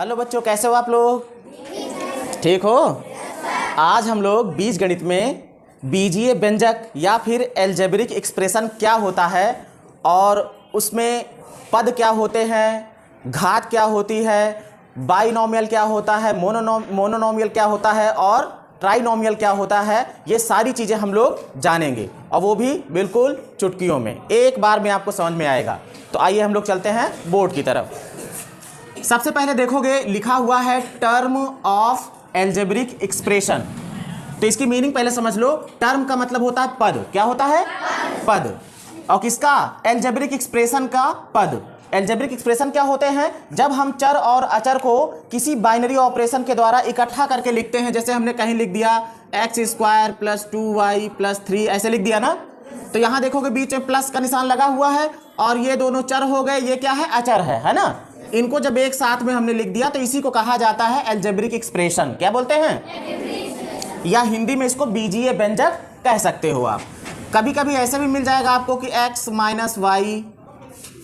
Hello बच्चों, कैसे हो आप लोग? ठीक हो? आज हम लोग बीजगणित में बीजीय व्यंजक या फिर एल्जेब्रिक एक्सप्रेशन क्या होता है और उसमें पद क्या होते हैं, घात क्या होती है, बाइनोमियल क्या होता है, मोनोनोमियल क्या होता है और ट्राइनोमियल क्या होता है, ये सारी चीज़ें हम लोग जानेंगे और वो भी बिल्कुल चुटकियों में, एक बार में आपको समझ में आएगा। तो आइए हम लोग चलते हैं बोर्ड की तरफ। सबसे पहले देखोगे लिखा हुआ है टर्म ऑफ एल्जेब्रिक एक्सप्रेशन। तो इसकी मीनिंग पहले समझ लो। टर्म का मतलब होता है पद। क्या होता है? पद। और किसका? एल्जेब्रिक एक्सप्रेशन का पद। एल्जेब्रिक एक्सप्रेशन क्या होते हैं? जब हम चर और अचर को किसी बाइनरी ऑपरेशन के द्वारा इकट्ठा करके लिखते हैं, जैसे हमने कहीं लिख दिया x² + 2y + 3, ऐसे लिख दिया ना। तो यहां देखोगे बीच में प्लस का निशान लगा हुआ है और ये दोनों चर हो गए, ये क्या है? अचर है ना। इनको जब एक साथ में हमने लिख दिया तो इसी को कहा जाता है एल्जेब्रिक एक्सप्रेशन। क्या बोलते हैं? या हिंदी में इसको बीजीय व्यंजक कह सकते हो आप। कभी कभी ऐसे भी मिल जाएगा आपको कि x - y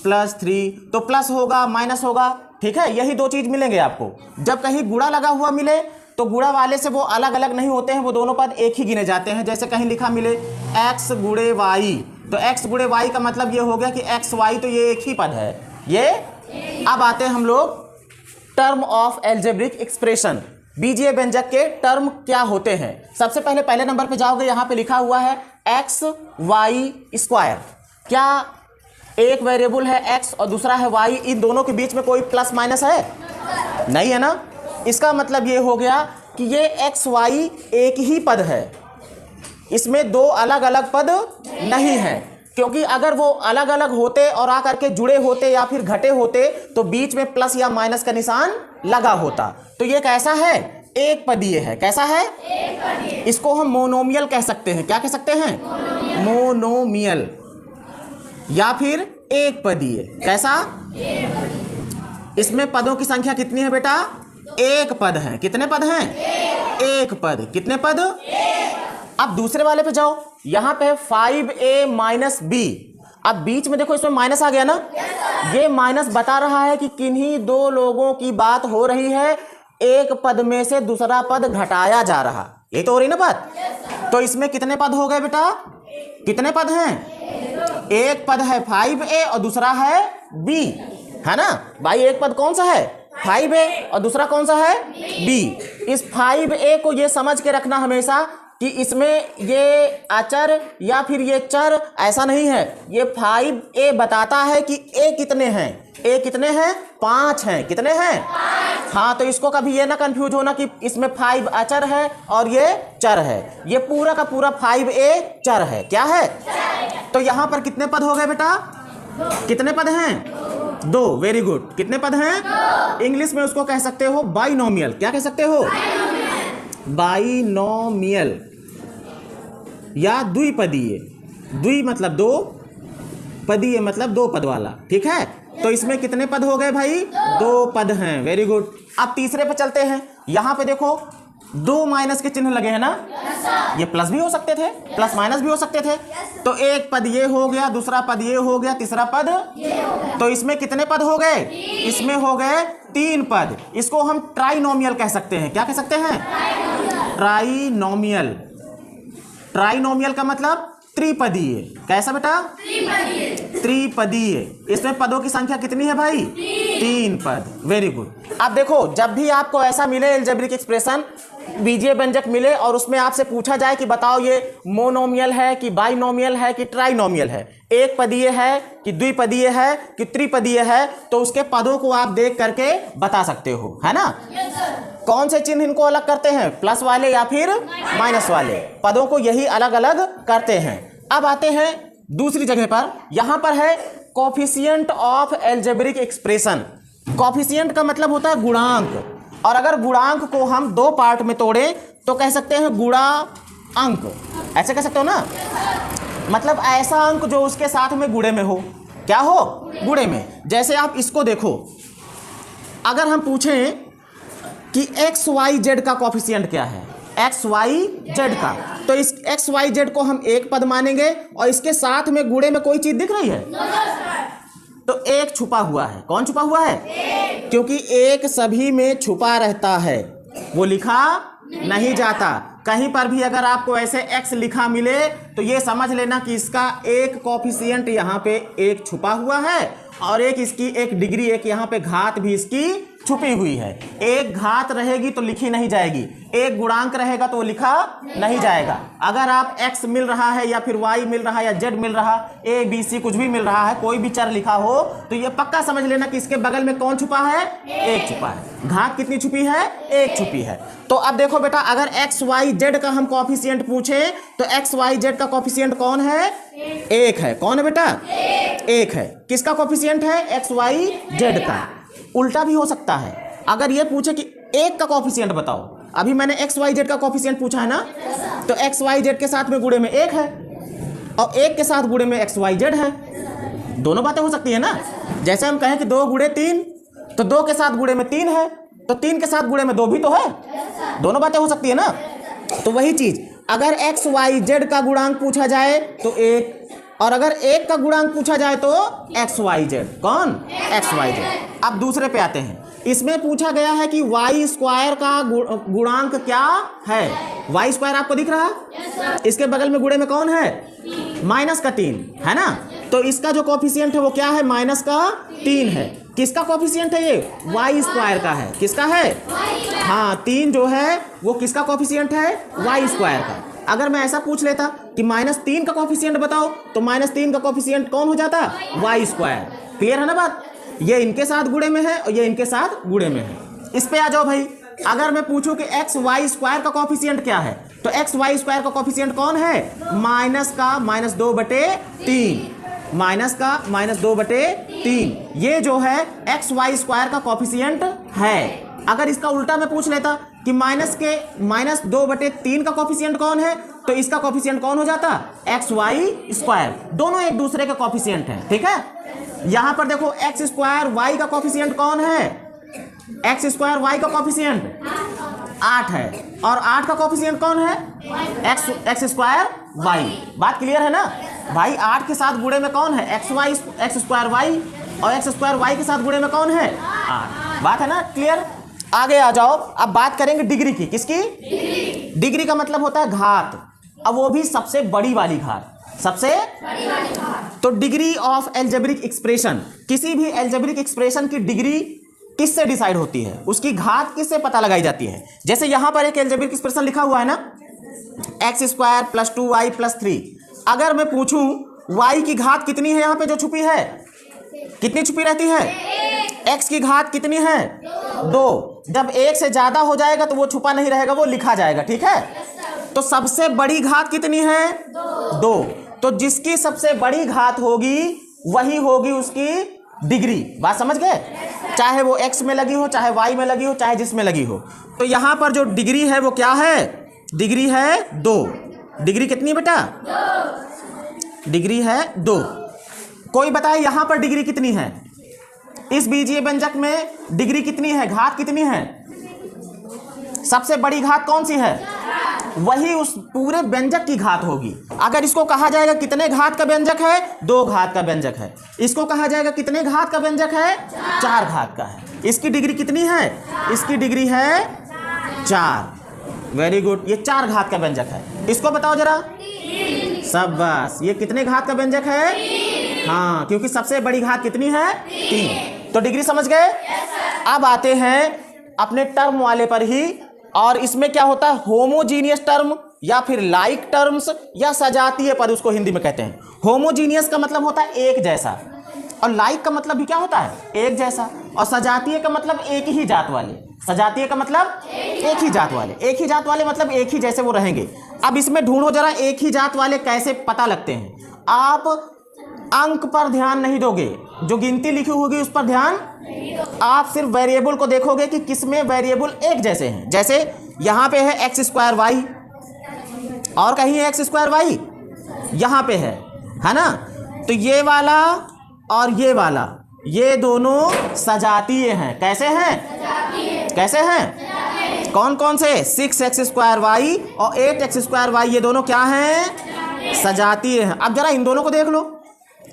+ 3, तो प्लस होगा माइनस होगा, ठीक है। यही दो चीज मिलेंगे आपको। जब कहीं गुणा लगा हुआ मिले तो गुणा वाले से वो अलग अलग नहीं होते हैं, वो दोनों पद एक ही गिने जाते हैं। जैसे कहीं लिखा मिले x × y, तो x × y का मतलब ये हो गया कि x y, तो ये एक ही पद है ये। अब आते हैं हम लोग टर्म ऑफ एल्जेब्रिक एक्सप्रेशन। बीजीय व्यंजक के टर्म क्या होते हैं? सबसे पहले नंबर पे जाओगे, यहां पे लिखा हुआ है xy²। क्या एक वेरिएबल है x और दूसरा है y, इन दोनों के बीच में कोई प्लस माइनस है? नहीं है ना। इसका मतलब ये हो गया कि ये x y एक ही पद है, इसमें दो अलग अलग पद नहीं है। क्योंकि अगर वो अलग अलग होते और आकर के जुड़े होते या फिर घटे होते तो बीच में प्लस या माइनस का निशान लगा होता। तो ये कैसा है? एक पदीय है। कैसा है? एक पदीय। इसको हम मोनोमियल कह सकते हैं। क्या कह सकते हैं? मोनोमियल या फिर एक पदीय। कैसा? इसमें पदों की संख्या कितनी है बेटा? एक पद है। कितने पद हैं? एक पद। कितने पद? अब दूसरे वाले पे जाओ, यहां पे 5a - b। अब बीच में देखो इसमें माइनस आ गया ना। ये माइनस बता रहा है कि किन्हीं दो लोगों की बात हो रही है, एक पद में से दूसरा पद घटाया जा रहा। ये तो हो रही ना बात। तो इसमें कितने पद हो गए बेटा? कितने पद हैं? एक पद है 5a और दूसरा है b, है ना भाई। एक पद कौन सा है? 5a और दूसरा कौन सा है? b। इस 5a को ये समझ के रखना हमेशा कि इसमें ये अचर या फिर ये चर ऐसा नहीं है। ये 5a बताता है कि a कितने हैं। a कितने हैं? 5 हैं। कितने हैं? 5। हाँ, तो इसको कभी ये ना कंफ्यूज होना कि इसमें 5 अचर है और ये चर है। ये पूरा का पूरा 5a चर है। क्या है? तो यहाँ पर कितने पद हो गए बेटा? कितने पद हैं? 2। Very good. कितने पद हैं? इंग्लिश में उसको कह सकते हो बाइनोमियल। क्या कह सकते हो? बाइनोमियल या द्विपदीय। द्वि मतलब दो, पदीय मतलब दो पद वाला, ठीक है। तो इसमें कितने पद हो गए भाई? 2 पद हैं। Very good. अब तीसरे पे चलते हैं। यहां पे देखो 2 माइनस के चिन्ह लगे हैं ना। ये प्लस भी हो सकते थे, प्लस माइनस भी हो सकते थे। तो एक पद ये हो गया, दूसरा पद ये हो गया, तीसरा पद ये हो गया। तो इसमें कितने पद हो गए? इसमें हो गए 3 पद। इसको हम ट्राइनोमियल कह सकते हैं। क्या कह सकते हैं? ट्राइनोमियल। ट्राइनोमियल का मतलब त्रिपदीय। कैसा बेटा? त्रिपदीय। इसमें पदों की संख्या कितनी है भाई? 3 पद। Very good. अब देखो, जब भी आपको ऐसा मिले एल्जेब्रिक एक्सप्रेशन, बीजीय व्यंजक मिले और उसमें आपसे पूछा जाए कि बताओ ये मोनोमियल है कि बाइनोमियल है कि ट्राइनोमियल है, एक पदीय है कि द्विपदीय है कि त्रिपदीय है, तो उसके पदों को आप देख करके बता सकते हो, है ना। कौन से चिन्ह इनको अलग करते हैं? प्लस वाले या फिर माइनस वाले। पदों को यही अलग अलग करते हैं। अब आते हैं दूसरी जगह पर। यहां पर है coefficient of algebraic expression. Coefficient का मतलब होता है गुणांक, और अगर गुणांक को हम 2 पार्ट में तोड़ें तो कह सकते हैं गुणा अंक। ऐसे कह सकते हो ना। मतलब ऐसा अंक जो उसके साथ में गुणे में हो। क्या हो? गुणे में। जैसे आप इसको देखो, अगर हम पूछें कि एक्स वाई जेड का कोफिशिएंट क्या है, एक्स वाई जेड का, तो इस एक्स वाई जेड को हम एक पद मानेंगे और इसके साथ में गुणे में कोई चीज दिख रही है? तो एक छुपा हुआ है। कौन छुपा हुआ है? क्योंकि एक सभी में छुपा रहता है, वो लिखा नहीं जाता। कहीं पर भी अगर आपको ऐसे x लिखा मिले तो ये समझ लेना कि इसका एक कोफिशिएंट यहाँ पे एक छुपा हुआ है और एक इसकी एक डिग्री, एक यहाँ पे घात भी इसकी छुपी हुई है। एक घात रहेगी तो लिखी नहीं जाएगी, एक गुणांक रहेगा तो वो लिखा नहीं जाएगा। अगर आप x मिल रहा है या फिर y मिल रहा है या z मिल रहा, a b c कुछ भी मिल रहा है, कोई भी चर लिखा हो तो ये पक्का समझ लेना कि इसके बगल में कौन छुपा है? एक छुपा है। घात कितनी छुपी है? एक छुपी है। तो अब देखो बेटा, अगर x y z का हम कोफिशिएंट पूछे तो x y z का कोफिशिएंट कौन है? एक है। कौन है बेटा? एक है। किसका कोफिशिएंट है? x y z का। उल्टा भी हो सकता है, अगर ये पूछे कि एक का कोफिशिएंट बताओ, अभी मैंने एक्स वाई जेड का कोफिशिएंट पूछा है ना, तो एक्स वाई जेड के साथ में गुणे में एक है और एक के साथ गुणे में एक्स वाई जेड है। दोनों बातें हो सकती है ना। जैसे हम कहें कि 2 गुणे 3, तो 2 के साथ गुणे में 3 है, तो 3 के साथ गुणे में 2 भी तो है। दोनों बातें हो सकती है ना। तो वही चीज, अगर एक्स वाई जेड का गुणांक पूछा जाए तो एक, और अगर एक का गुणांक पूछा जाए तो एक्स वाई जेड। कौन? X Y Z. अब दूसरे पे आते हैं। इसमें पूछा गया है कि वाई स्क्वायर का गुणांक क्या है? वाई स्क्वायर आपको दिख रहा है? इसके बगल में गुणे में कौन है? माइनस का 3 है ना। तो इसका जो कोफिशिएंट है वो क्या है? माइनस का 3 है। किसका कोफिशिएंट है ये? वाई स्क्वायर का है। किसका है? हाँ, 3 जो है वो किसका कोफिशिएंट है? वाई स्क्वायर का। अगर मैं ऐसा पूछ लेता कि -3 का कोफिशिएंट बताओ, तो -3 का कोफिशिएंट कौन हो जाता? Y square. क्लियर है ना बात? ये इनके साथ गुणे में है और ये इनके साथ गुणे में है। इस पे आ जाओ भाई। अगर मैं पूछूं कि एक्स वाई स्क्वायर का कोफिशिएंट क्या है, तो एक्स वाई स्क्वायर का कोफिशिएंट कौन है? माइनस का -2/3, माइनस का -2/3। ये जो है एक्स वाई स्क्वायर का कोफिशिएंट है। अगर इसका उल्टा मैं पूछ लेता कि -2/3 का कोफिशिएंट कौन है, तो इसका कोफिशिएंट कौन हो जाता? X Y square. दोनों एक दूसरे के कोफिशिएंट हैं। ठीक है। यहां पर देखो, एक्स स्क्वायर वाई का कोफिशिएंट कौन है? एक्स स्क्वायर वाई का कोफिशिएंट 8 है, और 8 का कोफिशिएंट कौन है? X square Y. बात क्लियर है ना भाई? 8 के साथ गुणे में कौन है? एक्स स्क्वायर वाई, और एक्स स्क्वायर वाई के साथ गुणे में कौन है? 8। बात है ना क्लियर? आगे आ जाओ। अब बात करेंगे डिग्री की। किसकी? डिग्री का मतलब होता है घात, अब वो भी सबसे बड़ी वाली घात। सबसे बड़ी वाली घात। तो डिग्री ऑफ एल्जेब्रिक एक्सप्रेशन, किसी भी एल्जेब्रिक एक्सप्रेशन की डिग्री किससे डिसाइड होती है? उसकी घात किससे पता लगाई जाती है? जैसे यहां पर एक एल्जेब्रिक एक्सप्रेशन लिखा हुआ है ना, x² + 2y + 3। अगर मैं पूछूं y की घात कितनी है, यहां पे जो छुपी है, कितनी छुपी रहती है? x की घात कितनी है? 2। जब 1 से ज्यादा हो जाएगा तो वो छुपा नहीं रहेगा, वो लिखा जाएगा। ठीक है। तो सबसे बड़ी घात कितनी है? 2। तो जिसकी सबसे बड़ी घात होगी वही होगी उसकी डिग्री। बात समझ गए? चाहे वो x में लगी हो, चाहे y में लगी हो, चाहे जिसमें लगी हो। तो यहां पर जो डिग्री है वो क्या है? डिग्री है 2। डिग्री कितनी बेटा? 2। डिग्री है 2। कोई बताए यहां पर डिग्री कितनी है? इस बीजीय व्यंजक में डिग्री कितनी है? घात कितनी है? सबसे बड़ी घात कौन सी है? वही उस पूरे व्यंजक की घात होगी। अगर इसको कहा जाएगा कितने घात का व्यंजक है? 2 घात का व्यंजक है। इसको कहा जाएगा कितने घात का व्यंजक है? 4 घात का है। इसकी डिग्री कितनी है? इसकी डिग्री है 4। Very good. ये 4 घात का व्यंजक है। इसको बताओ जरा। शाबाश। ये कितने घात का व्यंजक है? हाँ, क्योंकि सबसे बड़ी घात कितनी है? 3। तो डिग्री समझ गए? अब आते हैं अपने टर्म वाले पर ही। और इसमें क्या होता है? होमोजीनियस टर्म या फिर लाइक टर्म्स या सजातीय पद उसको हिंदी में कहते हैं। होमोजीनियस का मतलब होता है एक जैसा, और लाइक का मतलब भी क्या होता है? एक जैसा। और सजातीय का मतलब एक ही जात वाले। सजातीय का मतलब एक ही जात वाले। एक ही जात वाले मतलब एक ही जैसे वो रहेंगे। अब इसमें ढूंढो जरा, एक ही जात वाले कैसे पता लगते हैं? आप अंक पर ध्यान नहीं दोगे, जो गिनती लिखी होगी उस पर ध्यान, आप सिर्फ वेरिएबल को देखोगे कि किसमें वेरिएबल एक जैसे हैं। जैसे यहां पे है x² y, और कहीं है x² y, यहां पे है ना। तो ये वाला और ये वाला, ये दोनों सजातीय हैं। कैसे हैं? कैसे हैं? कौन कौन से? 6x² y और 8x² y, ये दोनों क्या हैं? सजातीय हैं। अब जरा इन दोनों को देख लो।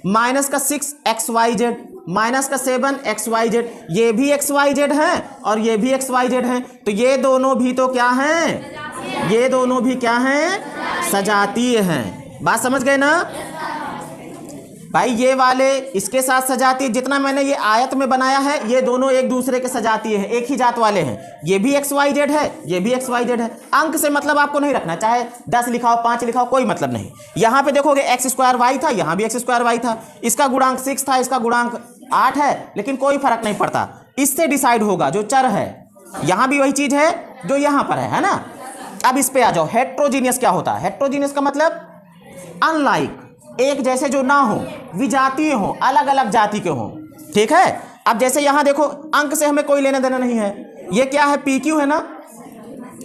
-6xyz माइनस का 7 XYZ, ये भी XYZ है और ये भी XYZ है, तो ये दोनों भी तो क्या हैं, ये दोनों भी क्या हैं, सजातीय हैं। बात समझ गए ना भाई? ये वाले इसके साथ सजातीय, जितना मैंने ये आयत में बनाया है ये दोनों एक दूसरे के सजातीय हैं, एक ही जात वाले हैं। ये भी XYZ है, ये भी XYZ है। अंक से मतलब आपको नहीं रखना, चाहे 10 लिखाओ 5 लिखाओ कोई मतलब नहीं। यहाँ पे देखोगे x² था, यहाँ भी x² था, इसका गुणांक 6 था, इसका गुणांक 8 है, लेकिन कोई फर्क नहीं पड़ता। इससे डिसाइड होगा जो चर है, यहाँ भी वही चीज है जो यहाँ पर है ना। अब इस पे आ जाओ, हेट्रोजीनियस क्या होता है? हेट्रोजीनियस का मतलब अनलाइक, एक जैसे जो ना हो, विजातीय हो, अलग अलग जाति के हो। ठीक है, अब जैसे यहां देखो अंक से हमें कोई लेना देना नहीं है, ये क्या है, PQ है ना,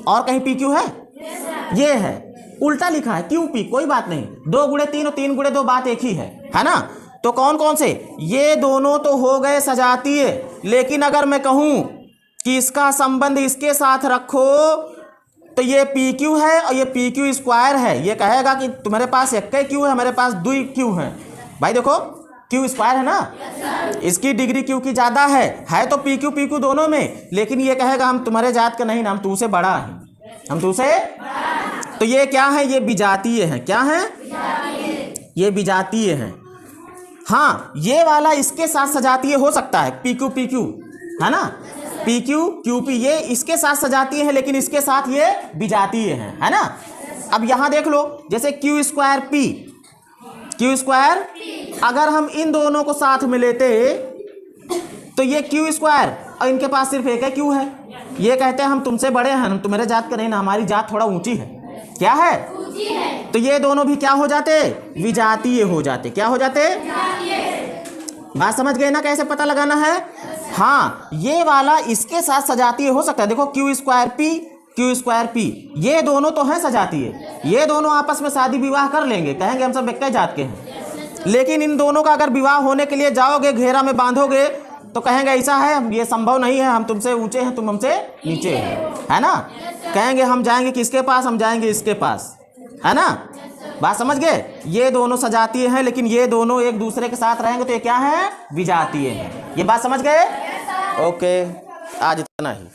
और कहीं PQ है, ये है, उल्टा लिखा है QP, कोई बात नहीं, 2 गुणे 3 और 3 गुणे 2 बात एक ही है ना। तो कौन कौन से, ये दोनों तो हो गए सजातीय, लेकिन अगर मैं कहूं कि इसका संबंध इसके साथ रखो तो ये PQ है और ये PQ² है, ये कहेगा कि तुम्हारे पास एक Q है, हमारे पास 2 Q है। भाई देखो Q² है ना, इसकी डिग्री Q की ज़्यादा है तो PQ दोनों में, लेकिन ये कहेगा हम तुम्हारे जात का नहीं ना, हम तुमसे बड़ा है, हम तुमसे। तो ये क्या है, ये विजातीय है। क्या है, ये विजातीय है। हाँ, ये वाला इसके साथ सजातीय हो सकता है, PQ है ना, PQ QP ये इसके साथ सजातीय है, लेकिन इसके साथ ये विजातीय है ना। अब यहां देख लो, जैसे Q² अगर हम इन दोनों को साथ में लेते तो ये Q² और इनके पास सिर्फ एक है Q है, ये कहते हैं हम तुमसे बड़े हैं, हम तुम्हारे जात का नहीं ना, हमारी जात थोड़ा ऊंची है। क्या है, तो ये दोनों भी क्या हो जाते, विजातीय हो जाते। क्या हो जाते, बात समझ गए ना कैसे पता लगाना है? हाँ, ये वाला इसके साथ सजातीय हो सकता है। देखो Q²P ये दोनों तो हैं सजातीय, ये दोनों आपस में शादी विवाह कर लेंगे, कहेंगे हम सब एक ही जात के हैं। लेकिन इन दोनों का अगर विवाह होने के लिए जाओगे, घेरा में बांधोगे, तो कहेंगे ऐसा है, ये संभव नहीं है, हम तुमसे ऊंचे हैं, तुम हमसे नीचे है ना। कहेंगे हम जाएंगे किसके पास, हम जाएंगे इसके पास, है ना। बात समझ गए? ये दोनों सजातीय हैं, लेकिन ये दोनों एक दूसरे के साथ रहेंगे तो ये क्या है, विजातीय है। ये बात समझ गए? ओके, आज इतना ही।